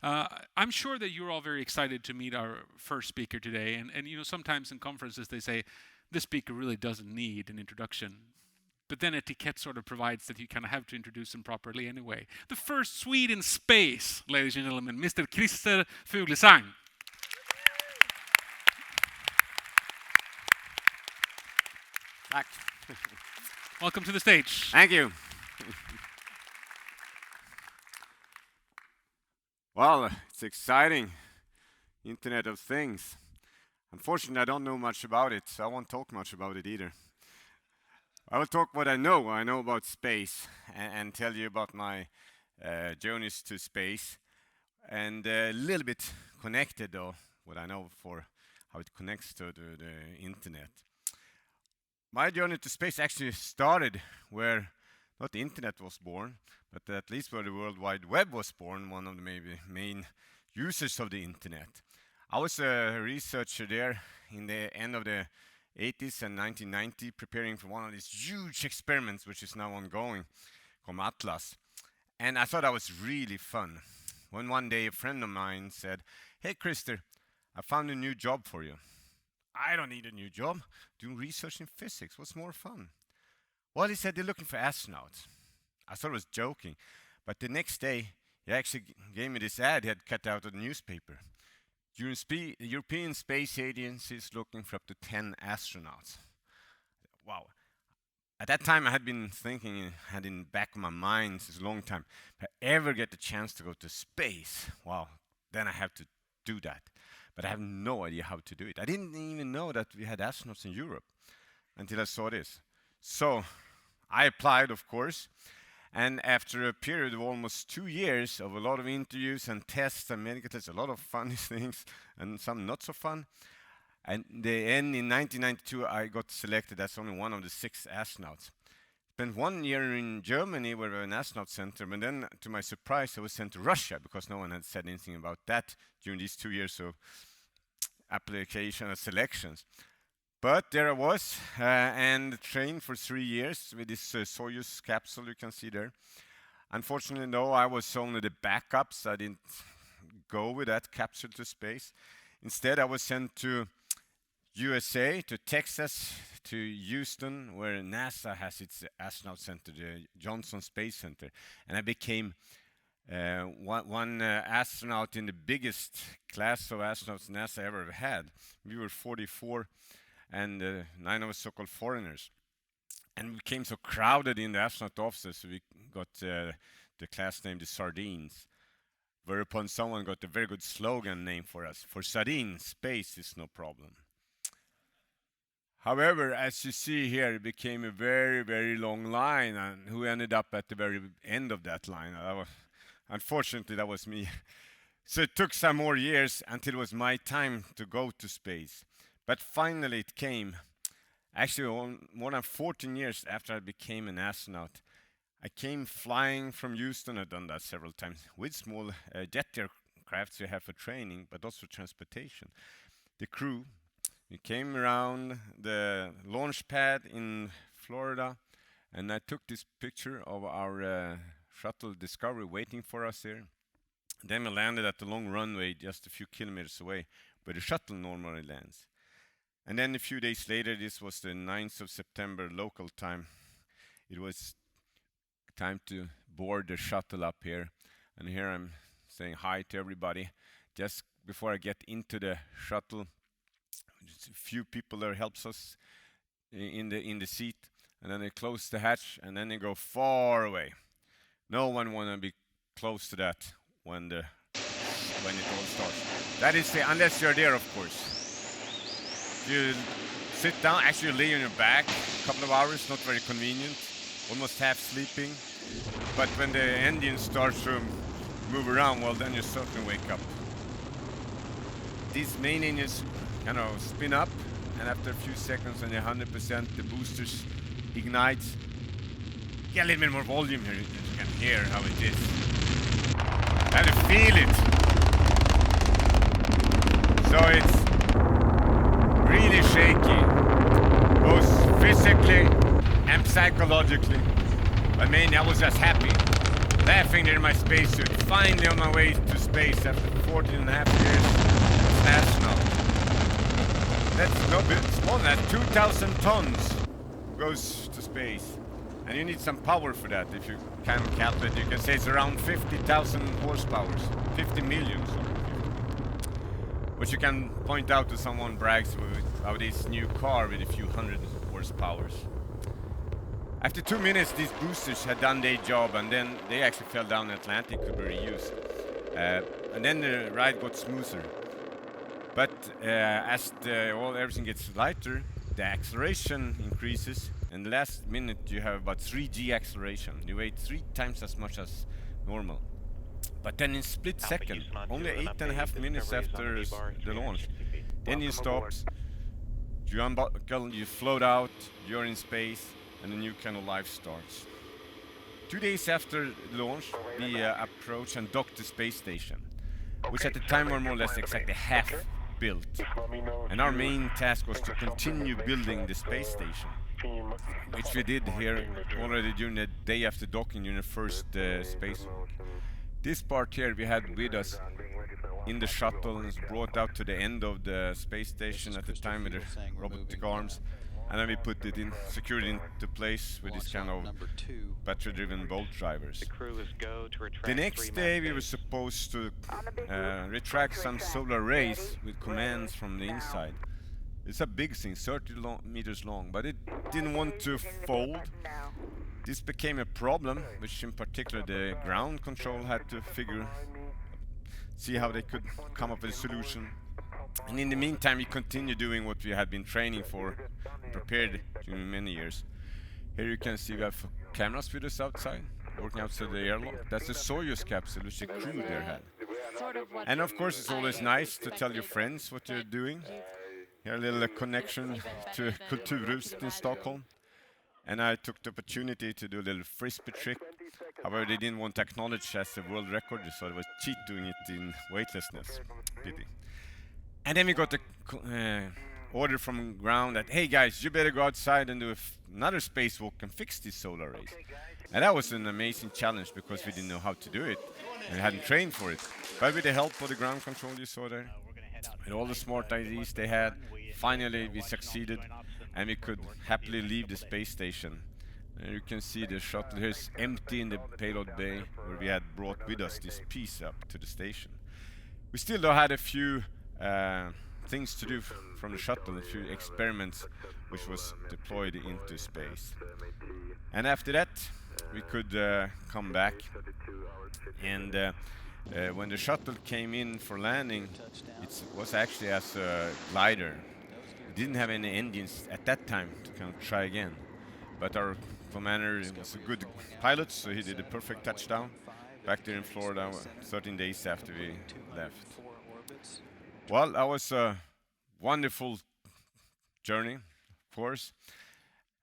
I'm sure that you're all very excited to meet our first speaker today. And you know, sometimes in conferences they say, this speaker really doesn't need an introduction. But then etiquette sort of provides that you kind of have to introduce him properly anyway. The first Swede in space, ladies and gentlemen, Mr. Christer Fuglesang. Tack. Welcome to the stage. Thank you. Well, it's exciting. Internet of Things. Unfortunately, I don't know much about it, so I won't talk much about it either. I will talk what I know. I know about space and tell you about my journeys to space, and a little bit connected though, what I know for how it connects to the internet. My journey to space actually started where not the internet was born, but at least where the World Wide Web was born, one of the maybe main users of the internet. I was a researcher there in the end of the 80s and 1990, preparing for one of these huge experiments which is now ongoing, called Atlas. And I thought that was really fun. When one day a friend of mine said, "Hey Christer, I found a new job for you." I don't need a new job. Doing research in physics, what's more fun? Well, he said, they're looking for astronauts. I thought he was joking, but the next day he actually gave me this ad he had cut out of the newspaper. The European Space Agency is looking for up to 10 astronauts. Wow. At that time I had been thinking, had in the back of my mind since a long time, if I ever get the chance to go to space, well, then I have to do that. But I have no idea how to do it. I didn't even know that we had astronauts in Europe until I saw this. So I applied, of course, and after a period of almost 2 years of a lot of interviews and tests and medical tests, a lot of funny things and some not so fun, and then in 1992 I got selected as only one of the 6 astronauts. Spent 1 year in Germany where we had an astronaut center, but then to my surprise I was sent to Russia because no one had said anything about that during these 2 years of application and selections. But there I was, and trained for 3 years with this Soyuz capsule you can see there. Unfortunately, though, I was only the backup, so I didn't go with that capsule to space. Instead, I was sent to USA, to Texas, to Houston, where NASA has its astronaut center, the Johnson Space Center. And I became one astronaut in the biggest class of astronauts NASA ever had. We were 44. And 9 of us so-called foreigners. And we became so crowded in the astronaut offices, so we got the class named the Sardines, whereupon someone got a very good slogan name for us. For sardines, space is no problem. However, as you see here, it became a very, very long line, and who ended up at the very end of that line? Unfortunately, that was me. So it took some more years until it was my time to go to space. But finally it came, actually more than 14 years after I became an astronaut. I came flying from Houston. I've done that several times with small jet aircrafts you have for training, but also transportation. The crew, we came around the launch pad in Florida, and I took this picture of our shuttle Discovery waiting for us here. Then we landed at the long runway just a few kilometers away, where the shuttle normally lands. And then a few days later, this was the 9th of September local time, it was time to board the shuttle up here. And here I'm saying hi to everybody. Just before I get into the shuttle, just a few people there helps us in the seat. And then they close the hatch and then they go far away. No one want to be close to that when it all starts. That is unless you're there, of course. You sit down, actually lay on your back a couple of hours, not very convenient, almost half sleeping. But when the engine starts to move around, well, then you certainly wake up. These main engines kind of spin up, and after a few seconds, when they're 100%, the boosters ignite. Get a little bit more volume here, you can hear how it is. And you feel it. So it's really shaky, both physically and psychologically. But mainly I was just happy. laughing there in my spacesuit, finally on my way to space after 14 and a half years as an astronaut. That's no bit small, that's 2,000 tons goes to space. And you need some power for that. If you can calculate, you can say it's around 50,000 horsepower. 50 million, sorry. Which you can point out to someone brags about his new car with a few hundred horsepower. After 2 minutes, these boosters had done their job, and then they actually fell down the Atlantic to be reused. And then the ride got smoother. But as everything gets lighter, the acceleration increases. And the last minute, you have about 3G acceleration. You weigh 3 times as much as normal. But then in split second, only 8.5 minutes after the launch, then you stop, you unbuckle, you float out, you're in space, and a new kind of life starts. 2 days after launch, we approached and docked the space station, which at the time were more or less exactly half built. And our main task was to continue building the space station, which we did here already during the day after docking during the first spacewalk. This part here we had with us in the shuttle and was brought out to the end of the space station at the time with the robotic arms, and then we put it in, secured it into place with this kind of battery-driven bolt drivers. The next day we were supposed to retract some solar arrays with commands from the inside. It's a big thing, 30 meters long, but it didn't want to fold. This became a problem, which in particular the ground control had to see how they could come up with a solution. And in the meantime, we continued doing what we had been training for and prepared during many years. Here you can see we have cameras with us outside, working outside the airlock. That's a Soyuz capsule which the crew there had. And of course, it's always nice to tell your friends what you're doing. Here a little connection to Kulturhuset in Stockholm. And I took the opportunity to do a little frisbee trick. However, they didn't want to acknowledge as a world record, so it was cheat doing it in weightlessness. Pity. And then we got the order from ground that, hey guys, you better go outside and do another spacewalk and fix these solar arrays. And that was an amazing challenge because we didn't know how to do it and hadn't trained for it. But with the help of the ground control you saw there, with all the smart ideas they had, finally we succeeded and we could happily leave the space station. And you can see the shuttle here is empty in the payload bay where we had brought with us this piece up to the station. We still though had a few things to do from the shuttle, a few experiments which was deployed into space. And after that we could come back, and when the shuttle came in for landing, it was actually as a glider. It didn't have any engines at that time to kind of try again, but our commander was a good pilot, so he did a perfect touchdown back there in Florida 13 days after we left. Well, that was a wonderful journey, of course.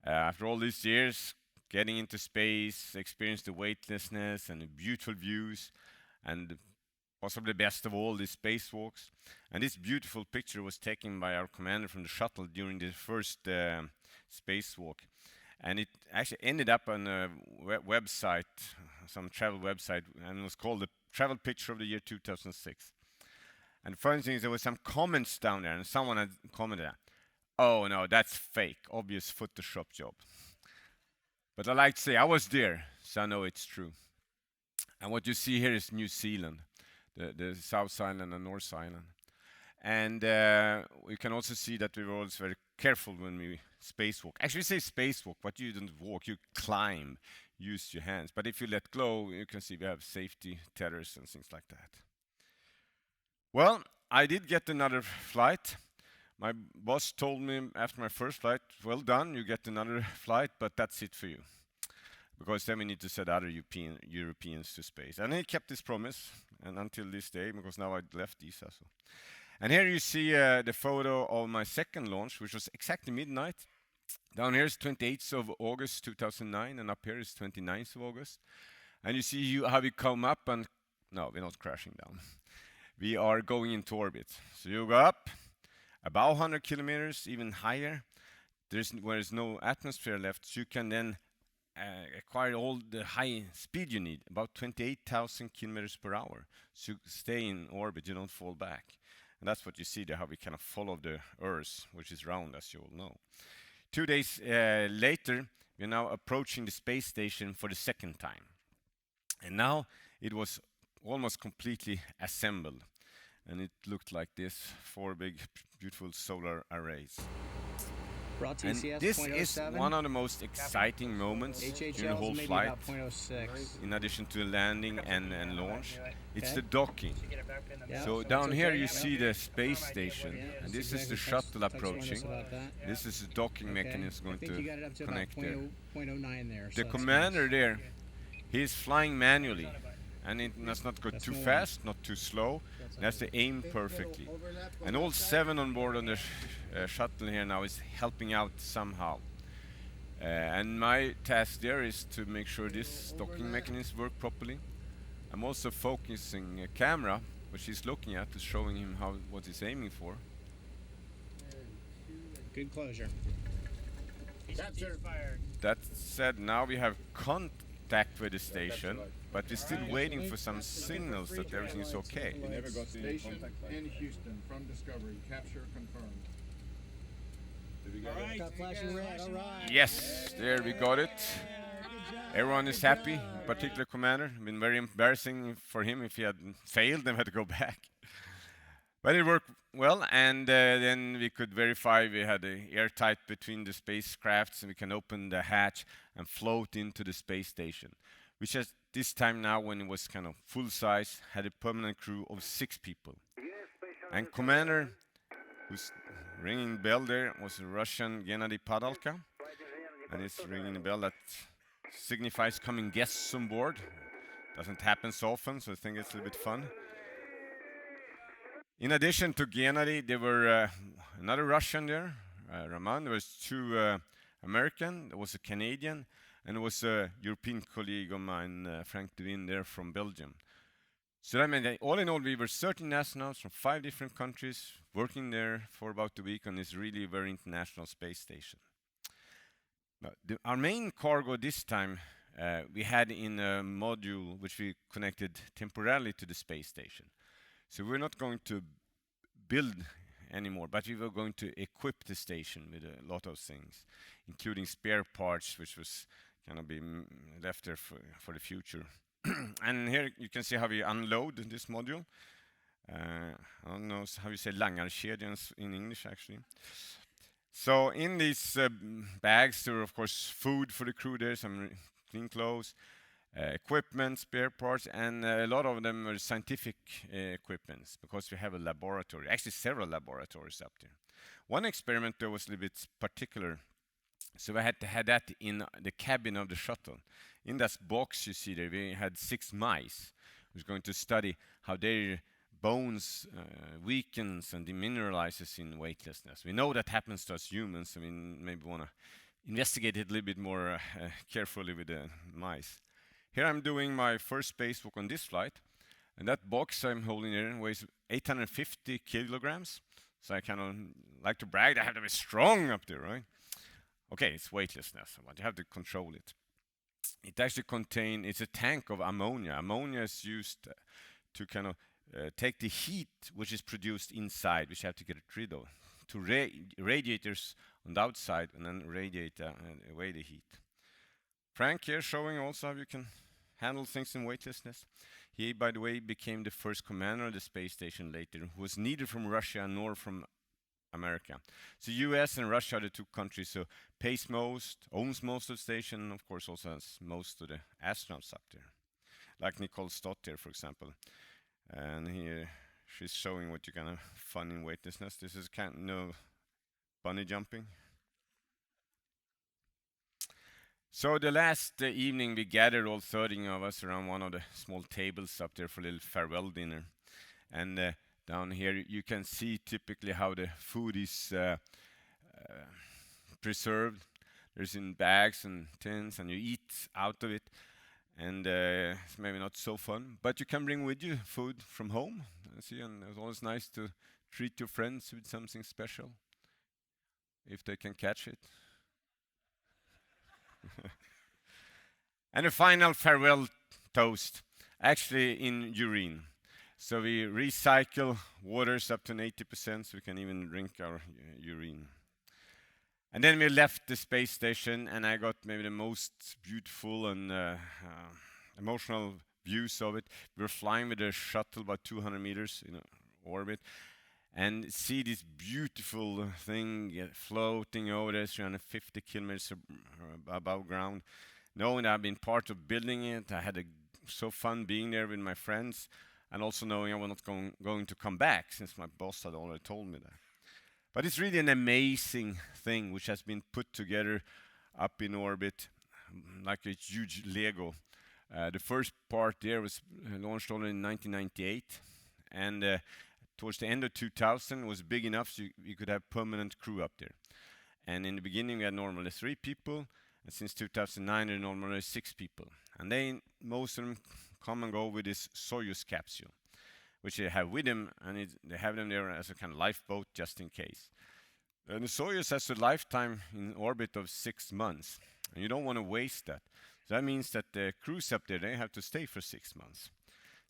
After all these years, getting into space, experience the weightlessness and the beautiful views, and possibly best of all, the spacewalks. And this beautiful picture was taken by our commander from the shuttle during the first spacewalk. And it actually ended up on a website, some travel website, and it was called the Travel Picture of the Year 2006. And the funny thing is there were some comments down there, and someone had commented, "Oh no, that's fake, obvious Photoshop job." But I like to say I was there, so I know it's true. And what you see here is New Zealand, the South Island and North Island. And we can also see that we were always very careful when we spacewalk. Actually, we say spacewalk, but you don't walk, you climb, use your hands. But if you let go, you can see we have safety tethers and things like that. Well, I did get another flight. My boss told me after my first flight, well done, you get another flight, but that's it for you. Because then we need to send other Europeans to space. And he kept his promise, and until this day, because now I left ESA. So. And here you see the photo of my second launch, which was exactly midnight. Down here is 28th of August 2009, and up here is 29th of August. And you see how we come up, and no, we're not crashing down. We are going into orbit. So you go up about 100 kilometers, even higher. Where there's no atmosphere left, so you can then acquire all the high speed you need, about 28,000 kilometers per hour. So you stay in orbit, you don't fall back. And that's what you see there, how we kind of follow the Earth, which is round, as you all know. 2 days later, we're now approaching the space station for the second time. And now it was almost completely assembled. And it looked like this, 4 big, beautiful solar arrays. And this is one of the most exciting moments during the whole flight, in addition to landing and launch. It's the docking. So down here you see the space station, and this is the shuttle approaching. This is the docking mechanism going to connect there. The commander there, he's flying manually, and it does not go too fast, not too slow. It has to aim perfectly. And all 7 on board on the shuttle here now is helping out somehow. And my task there is to make sure this docking mechanism work properly. I'm also focusing a camera, which he's looking at, is showing him what he's aiming for. Good closure. That said, now we have contact with the station, but we're still waiting for some signals that everything is okay. We never got station in Houston from Discovery. Capture confirmed. Did we get it? Got flashing red. All right. Yes, there we got it. Everyone is happy, in particular commander. It's been very embarrassing for him if he had failed and had to go back. But it worked well, and then we could verify we had the airtight between the spacecrafts, and we can open the hatch and float into the space station, which at this time now, when it was kind of full size, had a permanent crew of 6 people. And commander, who's ringing the bell there, was a Russian Gennady Padalka, and it's ringing the bell that signifies coming guests on board. Doesn't happen so often, so I think it's a little bit fun. In addition to Gennady, there were another Russian there, Roman. There was 2 American, there was a Canadian, and there was a European colleague of mine, Frank Devin, there from Belgium. So that meant that all in all, we were 13 astronauts from 5 different countries working there for about a week on this really very international space station. Our main cargo this time we had in a module which we connected temporarily to the space station. So we're not going to build anymore, but we were going to equip the station with a lot of things, including spare parts, which was going to be left there for the future. And here you can see how we unload this module. I don't know how you say langarkedjan in English, actually. So in these bags, there were, of course, food for the crew there, some clean clothes, equipment, spare parts, and a lot of them were scientific equipments, because we have a laboratory, actually several laboratories up there. One experiment there was a little bit particular, so I had to have that in the cabin of the shuttle. In that box you see there, we had 6 mice who was going to study how their bones weakens and demineralizes in weightlessness. We know that happens to us humans, so we maybe want to investigate it a little bit more carefully with the mice. Here I'm doing my first spacewalk on this flight, and that box I'm holding here weighs 850 kilograms. So I kind of like to brag that I have to be strong up there, right? Okay, it's weightlessness, but you have to control it. It actually contains, it's a tank of ammonia. Ammonia is used to kind of take the heat which is produced inside, which you have to get rid of, to radiators on the outside, and then radiate away the heat. Frank here showing also how you can handle things in weightlessness. He, by the way, became the first commander of the space station later, who was neither from Russia nor from America. So US and Russia are the 2 countries who pays most, owns most of the station, and of course also has most of the astronauts up there. Like Nicole Stott here, for example. And here she's showing what you can have fun in weightlessness. This is bunny jumping. So the last evening we gathered, all 30 of us, around one of the small tables up there for a little farewell dinner. And down here you can see typically how the food is preserved. There's in bags and tins, and you eat out of it. And it's maybe not so fun, but you can bring with you food from home. See, and it's always nice to treat your friends with something special, if they can catch it. And a final farewell toast, actually in urine. So we recycle waters up to 80%, so we can even drink our urine. And then we left the space station, and I got maybe the most beautiful and emotional views of it. We were flying with a shuttle about 200 meters in orbit, and see this beautiful thing floating over there 350 kilometers above ground. Knowing that I've been part of building it, I had so fun being there with my friends, and also knowing I was not going to come back, since my boss had already told me that. But it's really an amazing thing which has been put together up in orbit like a huge Lego. The first part there was launched already in 1998, and towards the end of 2000 was big enough so you could have permanent crew up there. And in the beginning we had normally 3 people, and since 2009 there are normally 6 people. And most of them come and go with this Soyuz capsule, which they have with them, and they have them there as a kind of lifeboat just in case. And the Soyuz has a lifetime in orbit of 6 months, and you don't want to waste that. So that means that the crews up there, they have to stay for 6 months.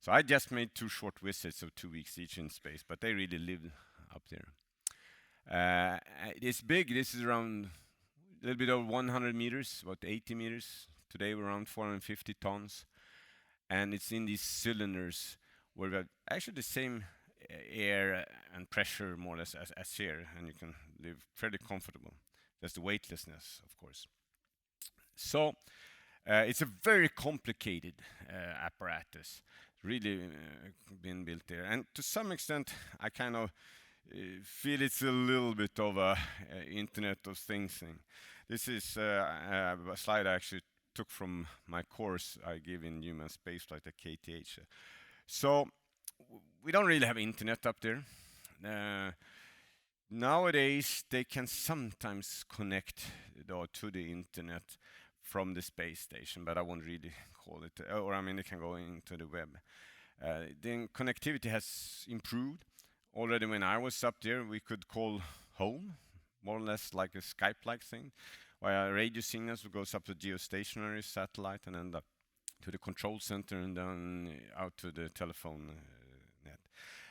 So I just made 2 short visits of 2 weeks each in space, but they really lived up there. It's big. This is around a little bit over 100 meters, about 80 meters. Today we're around 450 tons. And it's in these cylinders where we have actually the same air and pressure more or less as here, and you can live fairly comfortable. That's the weightlessness, of course. So it's a very complicated apparatus, really been built there. And to some extent, I kind of feel it's a little bit of a Internet of Things thing. This is a slide I actually took from my course I give in human spaceflight at KTH. So we don't really have internet up there. Nowadays they can sometimes connect to the internet from the space station, but I won't really call it, or I mean they can go into the web. Then connectivity has improved. Already when I was up there we could call home, more or less like a Skype-like thing, via radio signals. It goes up to geostationary satellite and end up to the control center and then out to the telephone net.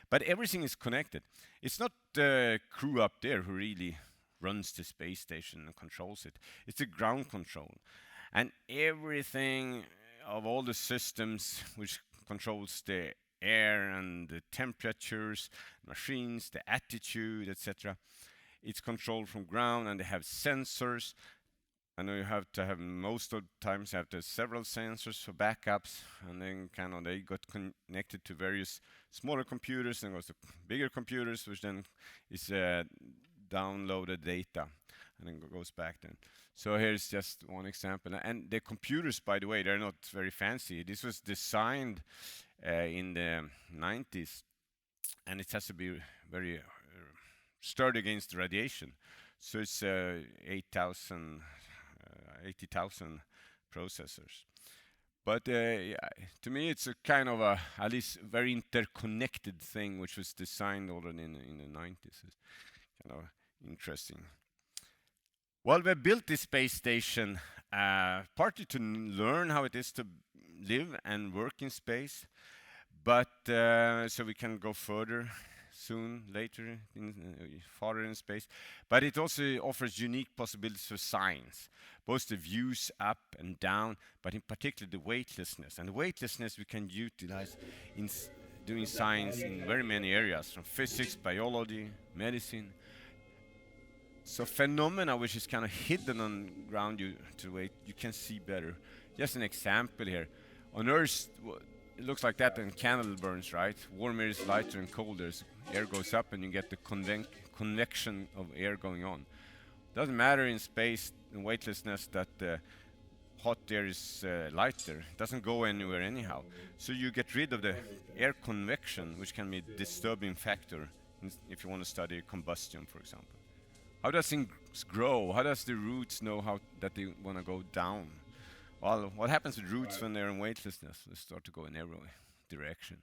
But everything is connected. It's not the crew up there who really runs the space station and controls it. It's the ground control. And everything of all the systems which controls the air and the temperatures, machines, the attitude, etc. It's controlled from ground, and they have sensors. I know you have to have, most of the times you have to have several sensors for backups, and then kind of they got connected to various smaller computers, and goes to bigger computers, which then is downloaded data, and then goes back then. So here's just one example. And the computers, by the way, they're not very fancy. This was designed in the 90s, and it has to be very sturdy against radiation. So it's 80,000 processors. But yeah, to me, it's a kind of a at least very interconnected thing, which was designed already in the 90s. It's kind of interesting. Well, we built this space station partly to learn how it is to live and work in space, but so we can go further soon, later, farther in space. But it also offers unique possibilities for science, both the views up and down, but in particular the weightlessness. And the weightlessness we can utilize in doing science in very many areas, from physics, biology, medicine. So phenomena which is kind of hidden on ground you can see better. Just an example here. On Earth, it looks like that when candle burns, right? Warmer is lighter and colder. Air goes up and you get the convection of air going on. Doesn't matter in space and weightlessness that hot air is lighter. It doesn't go anywhere anyhow. So you get rid of the air convection, which can be a disturbing factor if you want to study combustion, for example. How does things grow? How does the roots know that they want to go down? Well, what happens with roots when they're in weightlessness? They start to go in every direction.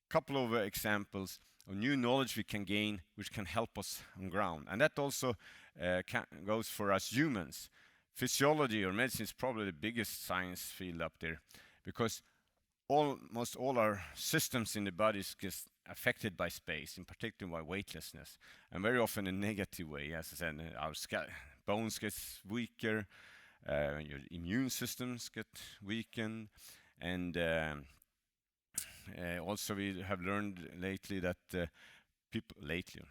A couple of examples of new knowledge we can gain, which can help us on ground. And that also goes for us humans. Physiology or medicine is probably the biggest science field up there, because almost all our systems in the body get affected by space, in particular by weightlessness, and very often in a negative way. As I said, our bones get weaker, your immune systems get weakened, and also we have learned lately that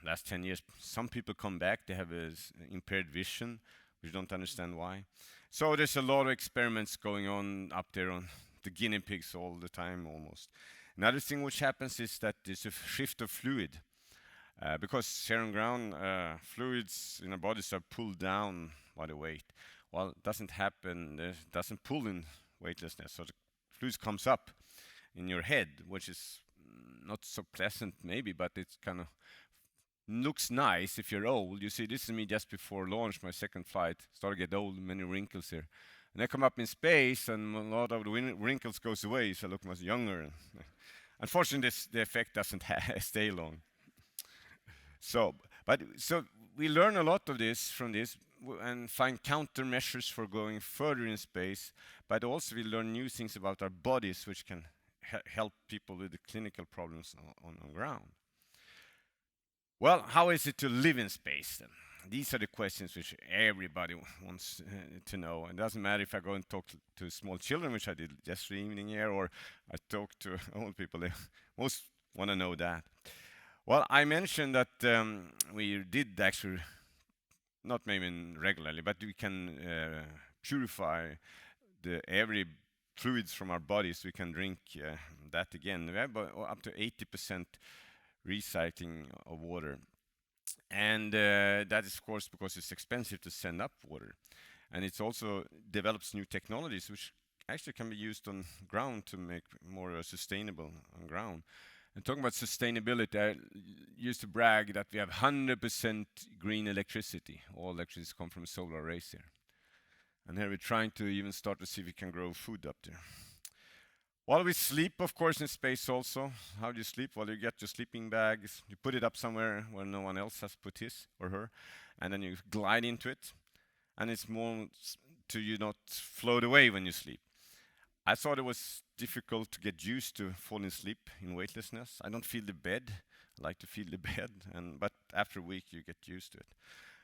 last 10 years, some people come back, they have impaired vision. We don't understand why. So there's a lot of experiments going on up there on the guinea pigs all the time almost. Another thing which happens is that there's a shift of fluid. Because here on ground, fluids in our bodies are pulled down by the weight. Well, it doesn't happen, it doesn't pull in weightlessness. So the fluids comes up in your head, which is not so pleasant maybe, but it's kind of looks nice if you're old. You see, this is me just before launch, my second flight. Started to get old, many wrinkles here. And I come up in space, and a lot of the wrinkles goes away, so I look much younger. Unfortunately, the effect doesn't stay long. So we learn a lot of this from this and find countermeasures for going further in space, but also we learn new things about our bodies, which can help people with the clinical problems on ground. Well, how is it to live in space then? These are the questions which everybody wants to know. It doesn't matter if I go and talk to small children, which I did yesterday evening here, or I talk to old people. They most want to know that. Well, I mentioned that we did actually, not maybe regularly, but we can purify every fluids from our bodies. We can drink that again. We have up to 80% recycling of water. And that is, of course, because it's expensive to send up water. And it also develops new technologies which actually can be used on ground to make more sustainable on ground. And talking about sustainability, I used to brag that we have 100% green electricity. All electricity comes from solar arrays here. And here we're trying to even start to see if we can grow food up there. While we sleep, of course, in space also. How do you sleep? Well, you get your sleeping bags, you put it up somewhere where no one else has put his or her, and then you glide into it. And it's more to you not float away when you sleep. I thought it was difficult to get used to falling asleep in weightlessness. I don't feel the bed. I like to feel the bed, but after a week you get used to it.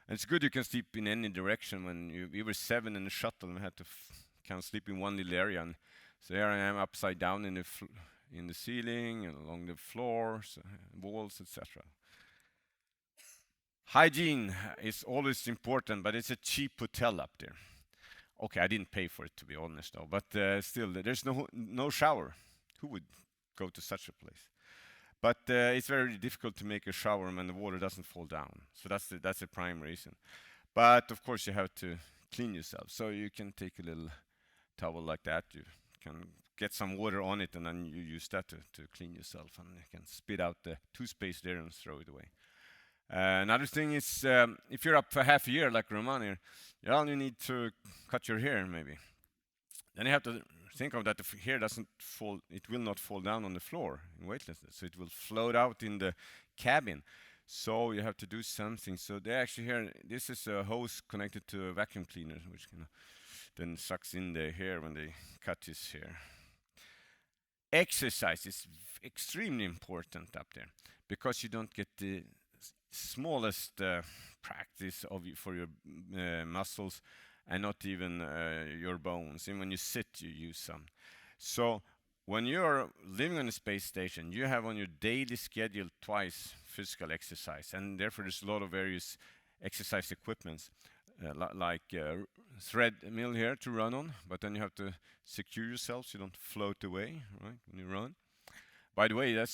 And it's good you can sleep in any direction. When we were 7 in the shuttle, and we had to kind of sleep in one little area. And so here I am upside down in the ceiling and along the floors, walls, etc. Hygiene is always important, but it's a cheap hotel up there. Okay, I didn't pay for it, to be honest, though. But still, there's no shower. Who would go to such a place? But it's very difficult to make a shower when the water doesn't fall down. So that's the prime reason. But of course, you have to clean yourself. So you can take a little towel like that. You can get some water on it, and then you use that to clean yourself. And you can spit out the toothpaste there and throw it away. Another thing is, if you're up for half a year, like Roman here, you only need to cut your hair, maybe. Then you have to think of that the hair doesn't fall, it will not fall down on the floor in weightlessness, so it will float out in the cabin. So you have to do something. So they actually here, this is a hose connected to a vacuum cleaner, which then sucks in the hair when they cut his hair. Exercise is extremely important up there, because you don't get the smallest practice for your muscles, and not even your bones. And when you sit, you use some. So when you're living on a space station, you have on your daily schedule twice physical exercise, and therefore there's a lot of various exercise equipments, like thread mill here to run on, but then you have to secure yourself so you don't float away, right, when you run. By the way, that's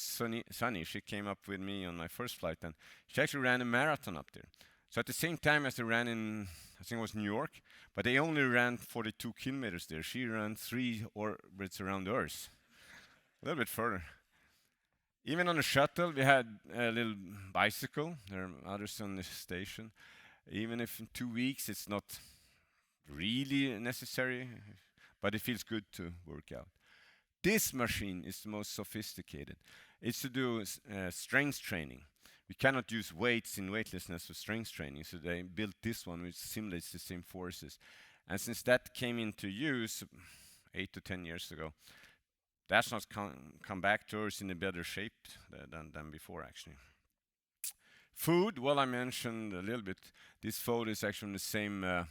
Sunny. She came up with me on my first flight, and she actually ran a marathon up there. So at the same time as they ran in, I think it was New York, but they only ran 42 kilometers there. She ran 3 orbits around Earth, a little bit further. Even on the shuttle, we had a little bicycle. There are others on the station. Even if in 2 weeks it's not really necessary, but it feels good to work out. This machine is the most sophisticated. It's to do strength training. We cannot use weights in weightlessness for strength training, so they built this one which simulates the same forces. And since that came into use 8 to 10 years ago, the astronauts come back to Earth in a better shape than before, actually. Food, well, I mentioned a little bit. This photo is actually on the same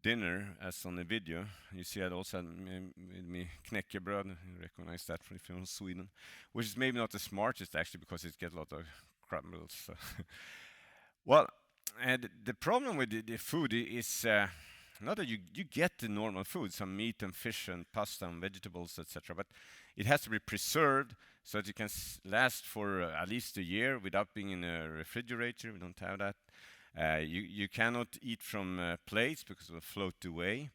dinner as on the video. You see I also had with me knäckebröd. You recognize that if you're from Sweden, which is maybe not the smartest actually, because it gets a lot of crumbles. Well, and the problem with the food is not that you get the normal food, some meat and fish and pasta and vegetables, etc. But it has to be preserved so that it can last for at least a year without being in a refrigerator. We don't have that. You cannot eat from plates because it will float away.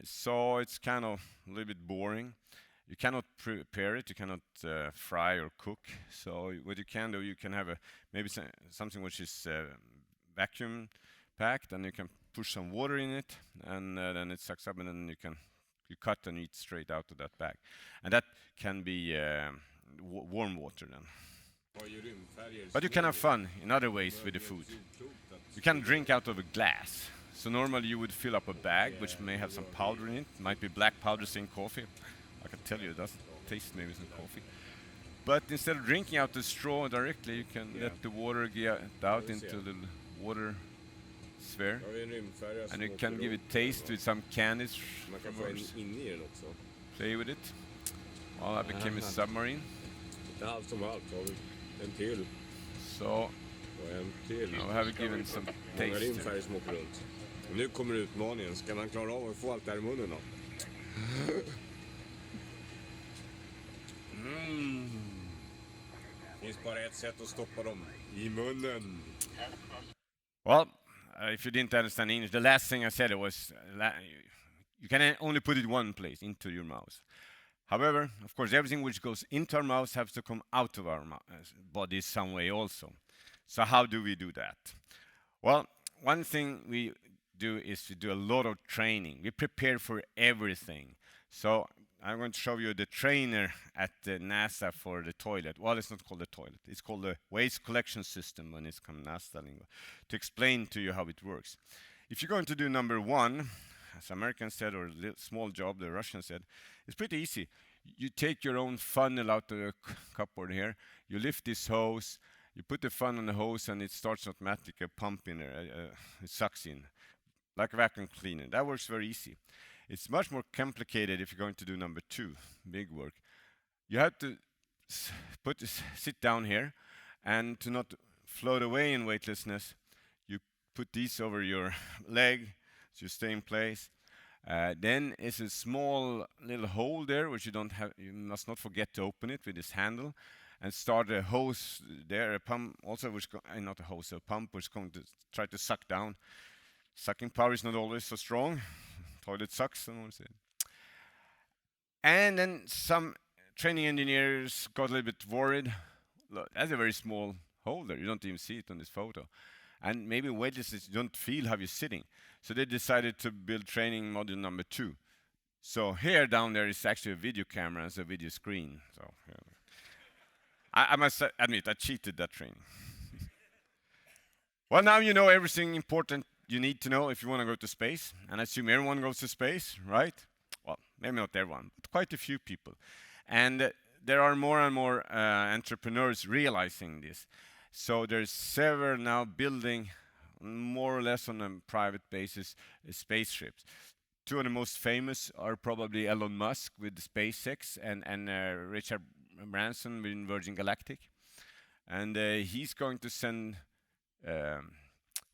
So it's kind of a little bit boring. You cannot prepare it. You cannot fry or cook. So what you can do, you can have maybe something which is vacuum packed, and you can push some water in it, and then it sucks up, and then you cut and eat straight out of that bag. And that can be warm water then. But you can have fun in other ways with the food. You can drink out of a glass. So normally you would fill up a bag which may have some powder in it. Might be black powder in coffee. I can tell you it doesn't taste maybe some coffee. But instead of drinking out the straw directly, you can let the water get out into the water sphere. And you can give it taste with some candies. Play with it. Well, that became a submarine. So now have it given some taste. Nu kommer utmaningen. Ska man klara av att få allt där i munnen då? Finns bara ett sätt att stoppa dem. I munnen. Well, if you didn't understand English, the last thing I said was you can only put it one place, into your mouth. However, of course, everything which goes into our mouth has to come out of our body some way also. So how do we do that? Well, one thing we do is we do a lot of training. We prepare for everything. So I'm going to show you the trainer at the NASA for the toilet. Well, it's not called the toilet. It's called the waste collection system when it's come NASA lingo, to explain to you how it works. If you're going to do number one, as Americans said, or a small job, the Russians said, it's pretty easy. You take your own funnel out of the cupboard here, you lift this hose, you put the funnel on the hose, and it starts automatically pumping there. It sucks in, like a vacuum cleaner. That works very easy. It's much more complicated if you're going to do number two, big work. You have to sit down here, and to not float away in weightlessness, you put these over your leg, so you stay in place. Then it's a small little hole there, which you must not forget to open it with this handle, and start a hose there, a pump also, not a hose, a pump, which is going to try to suck down. Sucking power is not always so strong. Toilet sucks, I don't want to say. And then some training engineers got a little bit worried. Look, that's a very small hole there. You don't even see it on this photo. And maybe weightlessness, you don't feel how you're sitting. So they decided to build training module number 2. So here down there is actually a video camera and a video screen. So yeah. I must admit, I cheated that training. Well, now you know everything important you need to know if you want to go to space. And I assume everyone goes to space, right? Well, maybe not everyone, but quite a few people. And there are more and more entrepreneurs realizing this. So there's several now building more or less on a private basis spaceships. Two of the most famous are probably Elon Musk with SpaceX and Richard Branson with Virgin Galactic. And he's going to send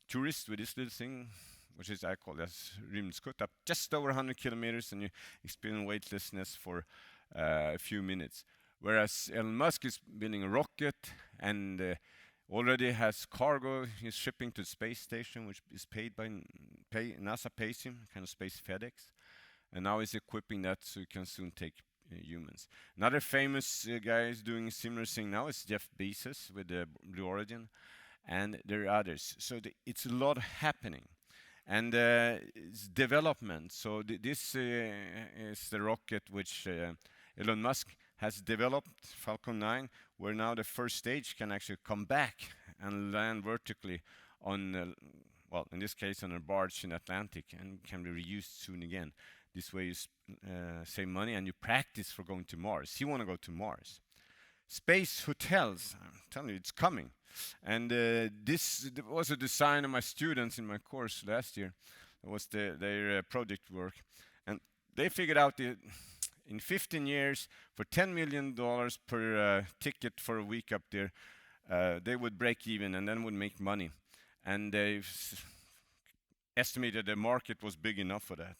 tourists with this little thing, which is I call as rymdskutt, up just over 100 kilometers, and you experience weightlessness for a few minutes. Whereas Elon Musk is building a rocket and already has cargo he's shipping to the space station, which is paid by NASA pays him, kind of space FedEx, and now he's equipping that so he can soon take humans. Another famous guy is doing a similar thing now is Jeff Bezos with the Blue Origin, and there are others. So it's a lot happening, and it's development. So this is the rocket which Elon Musk has developed, Falcon 9, where now the first stage can actually come back and land vertically on well, in this case, on a barge in Atlantic, and can be reused soon again. This way you save money and you practice for going to Mars. You want to go to Mars. Space hotels, I'm telling you, it's coming. And this was a design of my students in my course last year. It was their project work. And they figured out that in 15 years, for $10 million per ticket for a week up there, they would break even and then would make money. And they estimated the market was big enough for that.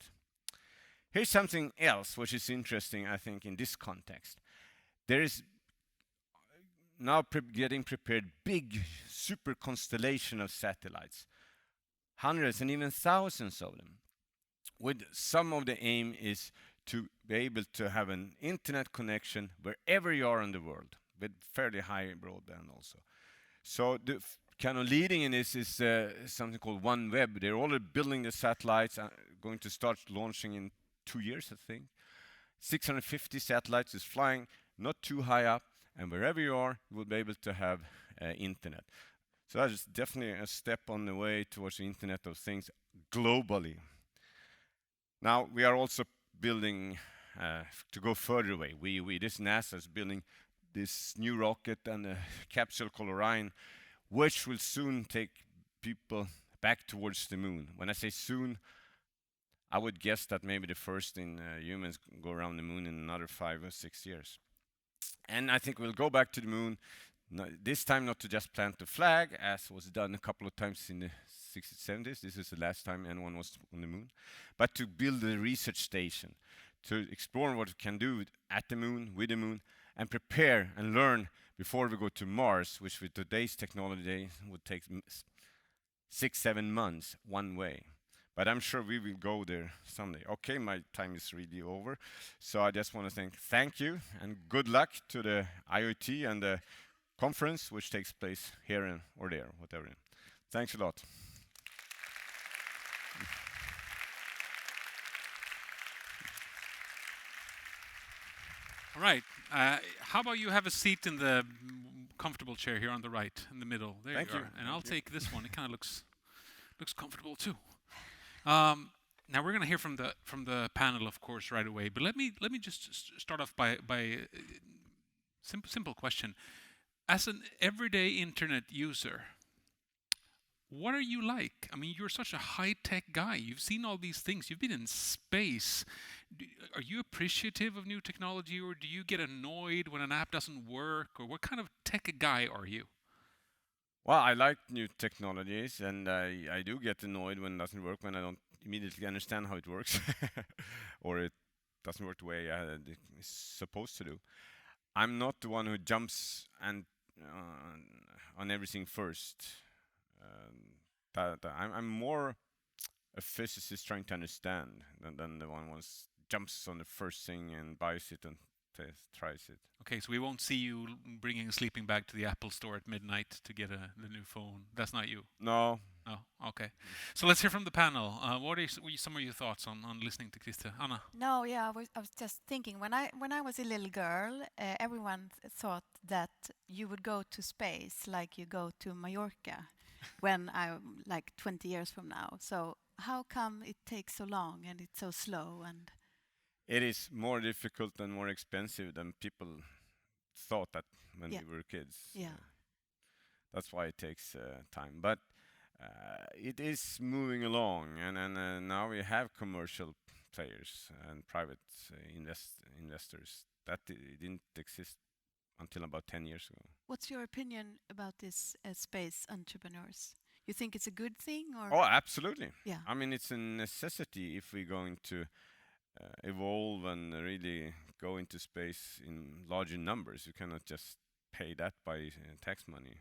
Here's something else which is interesting, I think, in this context. There is now getting prepared big super constellation of satellites, hundreds and even thousands of them. With some of the aim is to be able to have an internet connection wherever you are in the world, with fairly high broadband also. So the kind of leading in this is something called OneWeb. They're already building the satellites, going to start launching in 2 years, I think. 650 satellites is flying, not too high up, and wherever you are, you will be able to have internet. So that is definitely a step on the way towards the Internet of Things globally. Now, we are also building to go further away. This NASA is building this new rocket and a capsule called Orion, which will soon take people back towards the moon. When I say soon, I would guess that maybe the first humans go around the moon in another 5 or 6 years. And I think we'll go back to the moon, this time not to just plant the flag, as was done a couple of times in the 60s, 70s. This is the last time anyone was on the moon. But to build a research station, to explore what it can do at the moon, with the moon, and prepare and learn before we go to Mars, which with today's technology would take 6-7 months one way. But I'm sure we will go there someday. Okay, my time is really over. So I just want to thank you and good luck to the IoT and the conference, which takes place here or there, whatever. Thanks a lot. All right. How about you have a seat in the comfortable chair here on the right, in the middle? There Thank you you. are. And I'll take this one. It kind of looks comfortable too. Now we're going to hear from the panel, of course, right away. But let me just start off by simple question. As an everyday internet user, what are you like? I mean, you're such a high-tech guy. You've seen all these things. You've been in space. Are you appreciative of new technology, or do you get annoyed when an app doesn't work? Or what kind of tech guy are you? Well, I like new technologies, and I do get annoyed when it doesn't work, when I don't immediately understand how it works, or it doesn't work the way it's supposed to do. I'm not the one who jumps and on everything first. I'm more a physicist trying to understand than the one who jumps on the first thing and buys it and tries it. Okay, so we won't see you bringing a sleeping bag to the Apple store at midnight to get the new phone. That's not you. No. Oh, okay. So let's hear from the panel. What are some of your thoughts on listening to Krista? Anna? No, yeah, I was just thinking when I was a little girl, everyone thought that you would go to space like you go to Mallorca when I'm like 20 years from now. So how come it takes so long and it's so slow? And it is more difficult and more expensive than people thought that when we were kids. Yeah. That's why it takes time. But it is moving along, and now we have commercial players and private investors that didn't exist until about 10 years ago. What's your opinion about this space entrepreneurs? You think it's a good thing, or? Oh, absolutely. Yeah. I mean, it's a necessity if we're going to evolve and really go into space in larger numbers. You cannot just pay that by tax money.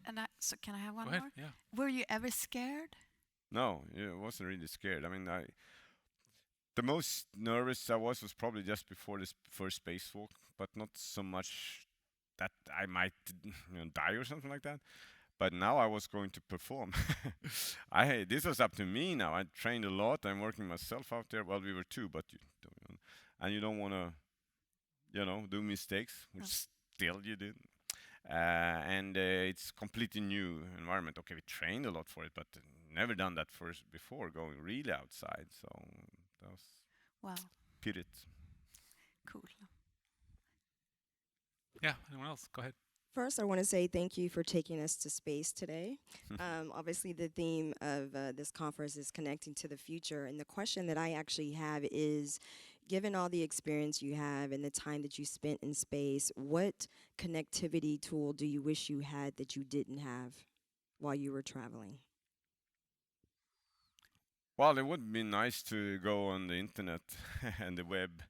And so can I have one Go ahead, more? yeah. Were you ever scared? No, I wasn't really scared. I mean, the most nervous I was probably just before this first spacewalk, but not so much that I might die or something like that. But now I was going to perform. This was up to me now. I trained a lot. I'm working myself out there. Well, we were two, but you don't want to, do mistakes, which still you did. and it's completely new environment. Okay, we trained a lot for it, but never done that first before, going really outside. So that was Wow, period. cool. Yeah, anyone else? Go ahead. First, I want to say thank you for taking us to space today. Obviously, the theme of this conference is connecting to the future. And the question that I actually have is, given all the experience you have and the time that you spent in space, what connectivity tool do you wish you had that you didn't have while you were traveling? Well, it would be nice to go on the internet and the web,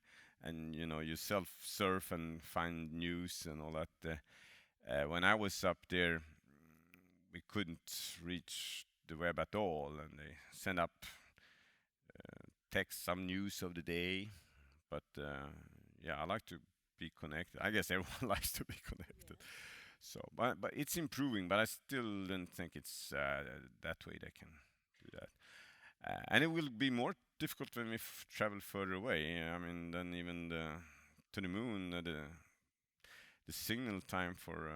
and you self-surf and find news and all that. When I was up there, we couldn't reach the web at all, and they sent up text, some news of the day. But yeah, I like to be connected. I guess everyone likes to be connected. So, but it's improving. But I still don't think it's that way they can do that. And it will be more difficult when we travel further away. I mean, then even to the moon, the signal time for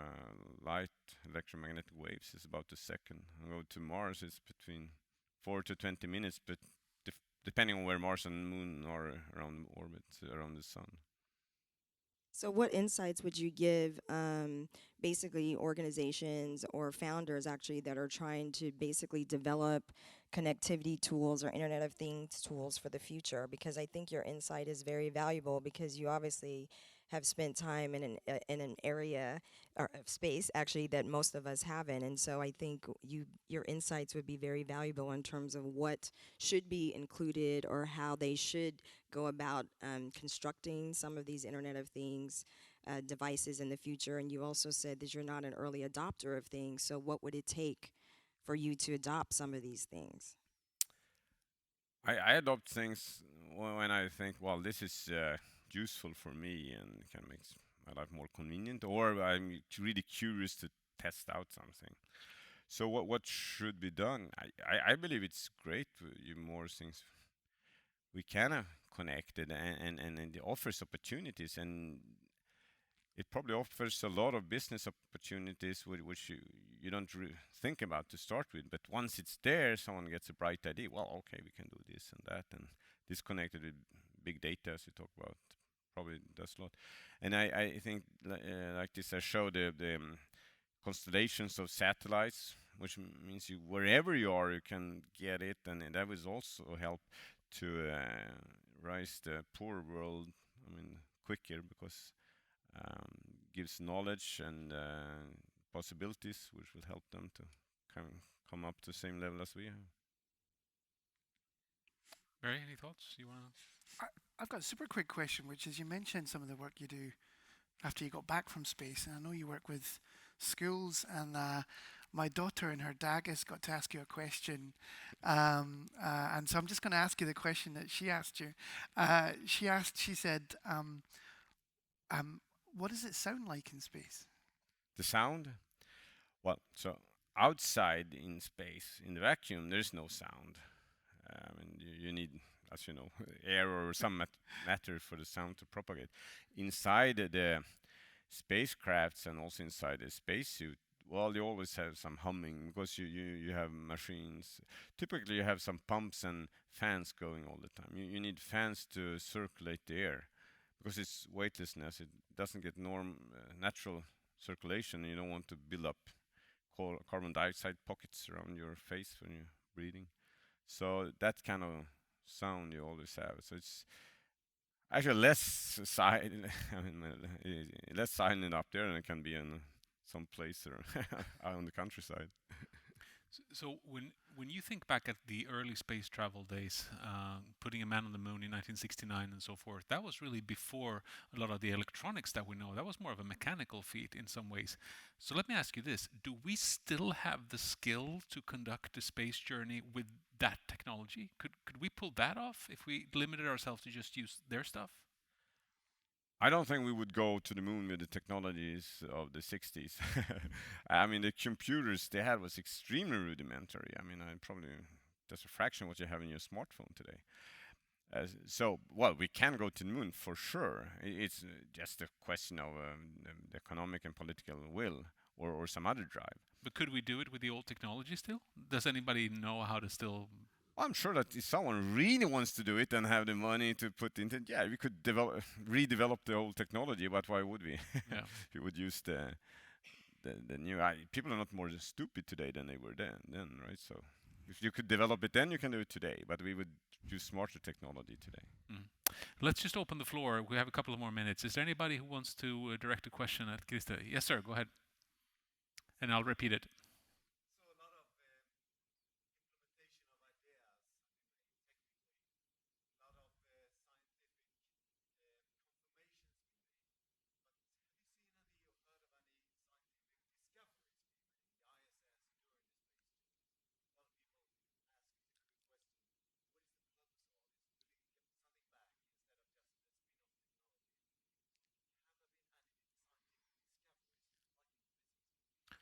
light electromagnetic waves is about a second. And go to Mars, it's between 4 to 20 minutes, but depending on where Mars and Moon are around orbit, around the sun. So what insights would you give basically organizations or founders actually that are trying to basically develop connectivity tools or Internet of Things tools for the future? Because I think your insight is very valuable, because you obviously have spent time in an area or of space actually that most of us haven't. And so I think your insights would be very valuable in terms of what should be included or how they should go about constructing some of these Internet of Things devices in the future. And you also said that you're not an early adopter of things. So what would it take for you to adopt some of these things? I adopt things when I think, well, this is useful for me and can make my life more convenient, or I'm really curious to test out something. So what should be done? I believe it's great. You more things we can connect it, and it offers opportunities, and it probably offers a lot of business opportunities which you don't think about to start with. But once it's there, someone gets a bright idea. Well, okay, we can do this and that, and this connected with big data, as you talk about, probably does a lot. And I think like this, I showed the constellations of satellites, which means wherever you are, you can get it, and that will also help to rise the poor world, quicker, because gives knowledge and possibilities which will help them to come up to the same level as we have. Barry, any thoughts you want to? I've got a super quick question, which is, you mentioned some of the work you do after you got back from space, and I know you work with schools, and my daughter and her dad has got to ask you a question, and so I'm just going to ask you the question that she asked you. She said, what does it sound like in space? The sound? Well, so outside in space, in the vacuum, there's no sound. You need, as you know, air or some matter for the sound to propagate. Inside the spacecrafts and also inside the spacesuit, well, you always have some humming, because you have machines. Typically, you have some pumps and fans going all the time. You need fans to circulate the air, because it's weightlessness. It doesn't get natural circulation. You don't want to build up carbon dioxide pockets around your face when you're breathing. So that kind of sound you always have. So it's actually less less silent up there than it can be in some place or out on the countryside. So when you think back at the early space travel days, putting a man on the moon in 1969 and so forth, that was really before a lot of the electronics that we know. That was more of a mechanical feat in some ways. So let me ask you this: do we still have the skill to conduct a space journey with that technology? Could we pull that off if we limited ourselves to just use their stuff? I don't think we would go to the moon with the technologies of the 60s. I mean, the computers they had was extremely rudimentary. I mean, probably that's a fraction of what you have in your smartphone today. So, well, we can go to the moon for sure. It's just a question of the economic and political will, or some other drive. But could we do it with the old technology still? Does anybody know how to still? I'm sure that if someone really wants to do it and have the money to put into it, yeah, we could redevelop the old technology. But why would we? Yeah. We would use the new. People are not more stupid today than they were then, right? So if you could develop it then, you can do it today. But we would use smarter technology today. Mm. Let's just open the floor. We have a couple of more minutes. Is there anybody who wants to direct a question at Krista? Yes, sir. Go ahead. And I'll repeat it.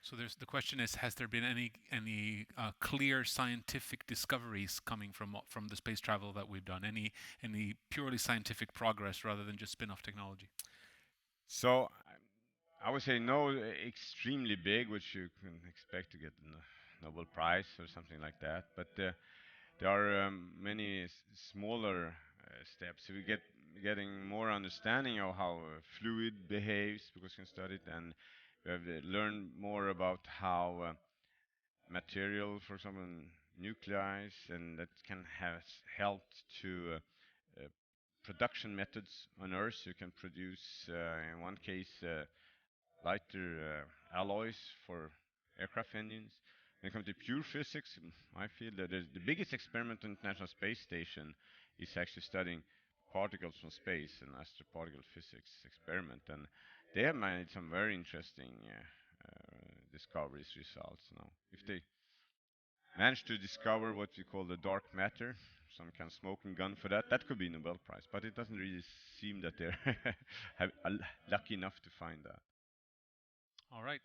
So the question is, has there been any clear scientific discoveries coming from the space travel that we've done? Any purely scientific progress rather than just spin-off technology? So I would say no extremely big, which you can expect to get a Nobel Prize or something like that. But there are many smaller steps. So we getting more understanding of how fluid behaves because we can study it, and we have learned more about how material, for example, nuclei, and that can have helped to production methods on Earth. You can produce, in one case, lighter alloys for aircraft engines. When it comes to pure physics, I feel that the biggest experiment on the International Space Station is actually studying particles from space, an astroparticle physics experiment, and they have made some very interesting discoveries results. Now, if they manage to discover what we call the dark matter, some kind of smoking gun for that, that could be a Nobel Prize. But it doesn't really seem that they're lucky enough to find that. All right.